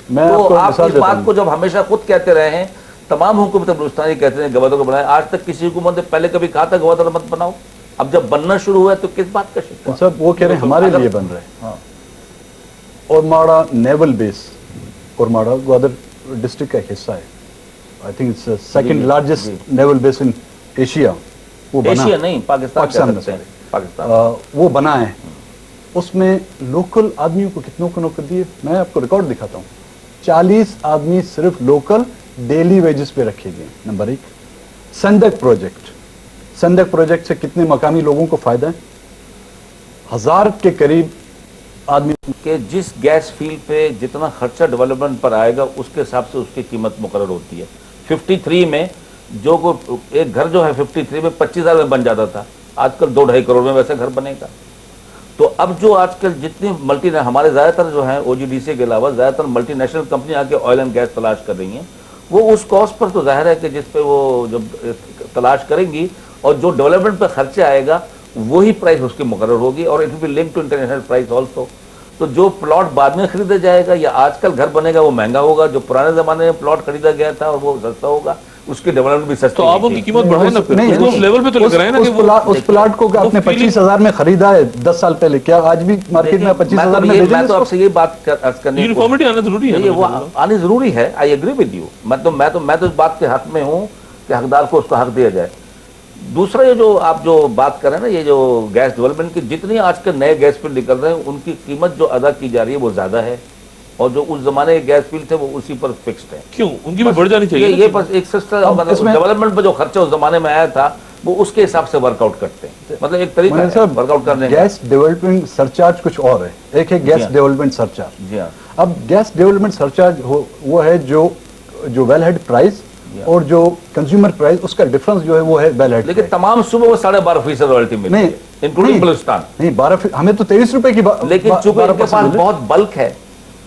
تو آپ اس بات کو جب ہمیشہ خود کہتے رہے ہیں، تمام حکومت بلوچستان یہ کہتے ہیں گورنر کو بنائے، آج تک کسی حکومت نے پہلے کبھی کہا تھا گورنر مت بناؤ؟ اب جب بننا شروع ہوا ہے تو کس بات کا شک؟ صاحب وہ کہہ رہے ہیں ہمارے لیے بن رہے ہیں. اورماڑا نیول بیس، اورماڑا گوادر ڈسٹرکٹ کا حصہ ہے. I think it's second largest naval base in Asia. وہ بنا ایشیا نہیں، پاکستان میں وہ بنا ہے. اس میں لوکل آدمیوں کو کتنوں کو نوکر دیے، میں آپ کو ریکارڈ دکھاتا ہوں. 40 آدمی صرف لوکل ڈیلی ویجز پہ رکھے گئے. Number 1 Saindak project. Saindak project سے کتنے مقامی لوگوں کو فائدہ ہے؟ 1000 کے قریب آدمی. کہ جس گیس فیلڈ پہ جتنا خرچہ ڈیولپمنٹ پر آئے گا اس کے حساب سے اس کی قیمت مقرر ہوتی ہے. 53 میں جو ایک گھر جو ہے 53 میں 25,000 میں بن جاتا تھا، آج کل 2-2.5 کروڑ میں ویسے گھر بنے گا. تو اب جو آج کل جتنی ہمارے زیادہ تر جو ہیں OGDC کے علاوہ زیادہ تر ملٹی نیشنل کمپنی آ کے آئل اینڈ گیس تلاش کر رہی ہیں، وہ اس کاسٹ پر تو ظاہر ہے کہ جس پہ وہ جب تلاش کریں گی اور جو ڈیولپمنٹ پہ خرچہ آئے گا وہی پرائس اس کی مقرر ہوگی، اور it will be link to international price also. تو جو پلاٹ بعد میں خریدا جائے گا یا آج کل گھر بنے گا وہ مہنگا ہوگا، جو پرانے زمانے میں پلاٹ خریدا گیا تھا اور وہ سستا ہوگا، اس کی ڈیولپمنٹ بھی سستی. تو آپ ان کی قیمت بڑھائیں نا پھر اس لیول پہ تو لگ رہے ہیں نا کہ اس پلاٹ کو آپ نے 25,000 میں خریدا ہے 10 سال پہلے، کیا آج بھی مارکیٹ میں 25,000 میں بیچیں گے؟ میں تو آپ سے یہ بات عرض کرنے یونیفارمٹی آنا ضروری ہے، وہ آنی ضروری ہے. I agree with you. میں تو اس بات کے حق میں ہوں کہ حقدار کو اس کا حق دیا جائے. دوسرا یہ جو آپ جو بات کر رہے ہیں نا، یہ جو گیس ڈیولپمنٹ کی جتنی آج کل نئے گیس فیلڈ نکل رہے ہیں ان کی قیمت جو ادا کی جا رہی ہے وہ زیادہ ہے، اور جو اس زمانے کے گیس فیلڈ تھے وہ اسی پر فکسڈ ہے. کیوں ان کی بھی بڑھ جانی چاہیے؟ یہ بس ایک سسٹم ڈیولپمنٹ پہ جو خرچہ اس زمانے میں آیا تھا وہ اس کے حساب سے ورک آؤٹ کرتے ہیں. مطلب ایک طریقہ ہے ورک آؤٹ کرنے کا. گیس ڈیولپمنٹ سرچارج کچھ اور ہے، ایک ہے گیس ڈیولپمنٹ سرچارج. جی ہاں. اب گیس ڈیولپمنٹ سرچارج وہ ہے جو ویل ہیڈ پرائز اور جو کنزیومر پرائز، اس کا ڈفرنس جو ہے وہ ہے ویل ہیڈ. لیکن تمام صوبوں میں 12.5% رائلٹی ملتی ہے انکلوڈنگ بلوچستان. نہیں 12، ہمیں تو 23 روپے کی. لیکن چونکہ ان کے پاس بہت بلک ہے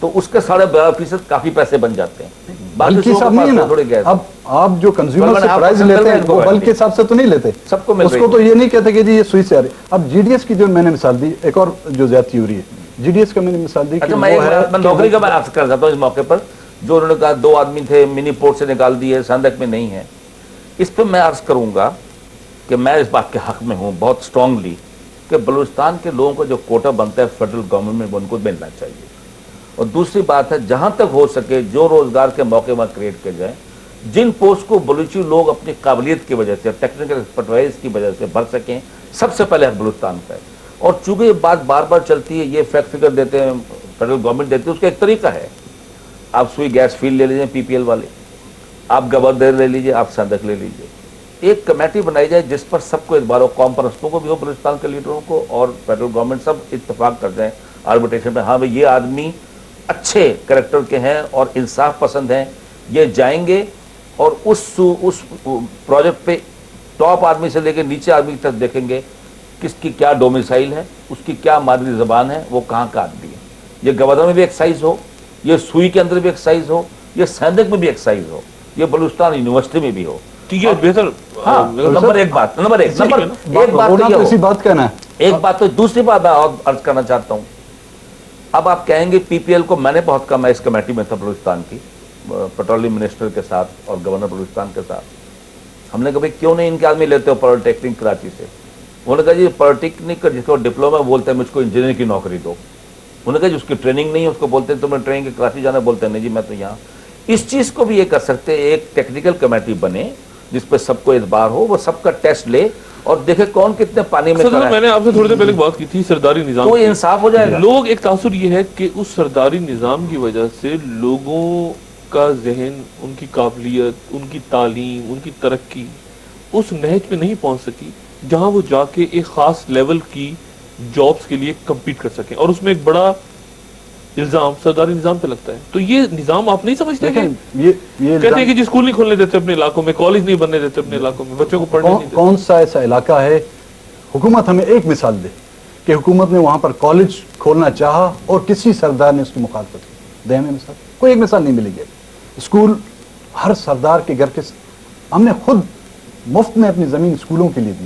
تو اس کے 12.5% کافی پیسے بن جاتے ہیں. بلک کے حساب نہیں ہے نا. اب آپ جو کنزیومر سے پرائز لیتے ہیں وہ بلک کے حساب سے تو نہیں لیتے، سب کو مل رہی ہے. اس کو تو یہ نہیں کہتے کہ جی یہ سوئی سے آ رہی. اب GDS کی جو میں نے مثال دی، ایک اور جو زیادتی ہو رہی ہے GDS کا میں نے مثال دی. اچھا میں نوکری کا میں عرض کر جاتا ہوں اس موقع پر، جو انہوں نے کہا 2 آدمی تھے منی پورٹ سے نکال دیے، سندک میں نہیں ہے. اس پہ میں عرض کروں گا کہ میں اس بات کے حق میں ہوں بہت اسٹرانگلی کہ بلوچستان کے لوگوں کا جو کوٹا بنتا ہے فیڈرل گورنمنٹ میں وہ ان کو ملنا چاہیے. اور دوسری بات ہے جہاں تک ہو سکے جو روزگار کے موقع وہاں کریٹ کیے جائیں، جن پوسٹ کو بلوچی لوگ اپنی قابلیت کی وجہ سے ٹیکنیکل ایکسپرٹائز کی وجہ سے بھر سکیں، سب سے پہلے بلوچستان کا ہے. اور چونکہ یہ بات بار بار چلتی ہے، یہ فیکٹ فگر دیتے ہیں فیڈرل گورنمنٹ دیتی ہے، اس کا ایک طریقہ ہے. آپ سوئی گیس فیلڈ لے لیجیے PPL والے، آپ گوادر لے لیجیے، آپ سندک لے لیجیے. ایک کمیٹی بنائی جائے جس پر سب کو اعتبار ہو، قوم پرستوں کو بھی ہو، بلوچستان کے لیڈروں کو اور فیڈرل گورنمنٹ، سب اتفاق کر جائیں آربیٹریشن پہ. ہاں بھائی یہ آدمی اچھے کریکٹر کے ہیں اور انصاف پسند ہیں، یہ جائیں گے اور اس پروجیکٹ پہ ٹاپ آدمی سے لے کے نیچے آدمی تک دیکھیں گے کس کی کیا ڈومیسائل ہے، اس کی کیا مادری زبان ہے، وہ کہاں کا آدمی ہے. یہ گوادر میں بھی ایکسائز ہو، یہ سوئی کے اندر بھی ایکسائز ہو، یہ سندک میں بھی ایکسائز ہو، یہ بلوچستان یونیورسٹی میں بھی ہو. ٹھیک ہے بہتر. ہاں نمبر ایک بات کہنا ہے. ایک بات تو دوسری بات میں اور عرض کرنا چاہتا ہوں. اب آپ کہیں گے PPL کو میں نے بہت کم ہے، اس کمیٹی میں تھا بلوچستان کی پیٹرولیم منسٹر کے ساتھ اور گورنر بلوچستان کے ساتھ. ہم نے کہا بھائی کیوں نہیں ان کے آدمی لیتے ہو پالیٹیکنک کراچی سے؟ انہوں نے کہا جی پالیٹیکنک جس کو ڈپلوما بولتے ہیں مجھ کو انجینئر کی نوکری دو. انہوں نے کہا جی اس کی ٹریننگ نہیں ہے، اس کو بولتے ہیں تمہیں ٹریننگ کے کراچی جانا، بولتے ہیں نہیں جی میں تو یہاں. اس چیز کو بھی یہ کر سکتے ایک ٹیکنیکل کمیٹی بنے جس پہ سب کو اعتبار ہو، وہ سب کا ٹیسٹ لے اور دیکھے کون کتنے پانی میں. میں نے آپ سے تھوڑی دیر پہلے بات کی تھی سرداری نظام، تو انصاف ہو جائے گا. لوگ ایک تاثر یہ ہے کہ اس سرداری نظام کی وجہ سے لوگوں کا ذہن، ان کی قابلیت، ان کی تعلیم، ان کی ترقی اس نہج پہ نہیں پہنچ سکی جہاں وہ جا کے ایک خاص لیول کی جابز کے لیے کمپیٹ کر سکیں. اور اس میں ایک بڑا الزام سرداری نظام پہ لگتا ہے. تو یہ نظام آپ نہیں سمجھتے کہ کہتے ہیں کہ جی اسکول نہیں کھولنے دیتے اپنے علاقوں میں، کالج نہیں بننے دیتے اپنے علاقوں میں، بچوں کو پڑھنے نہیں دیتے. کون سا ایسا علاقہ ہے؟ حکومت ہمیں ایک مثال دے کہ حکومت نے وہاں پر کالج کھولنا چاہا اور کسی سردار نے اس کی مخالفت کی. دے ہمیں مثال، کوئی ایک مثال نہیں ملے گی. اسکول ہر سردار کے گھر کے، ہم نے خود مفت میں اپنی زمین اسکولوں کے لیے دی.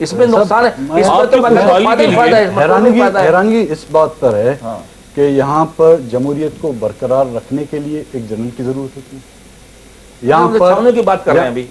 اس میں نقصان ہے، میں- اس میں آپ تو کی مطلب خوشحالی فائدہ ہی کے فائدہ ہے، اس میں کوئی حیرانگی فائدہ ہے۔ حیرانگی اس بات پر ہے ہاں۔ کہ یہاں پر جمہوریت کو برقرار رکھنے کے لیے ایک جنرل کی ضرورت ہوتی ہے، یہاں ہم پر چھاؤنے کی بات کر رہے ہیں ابھی۔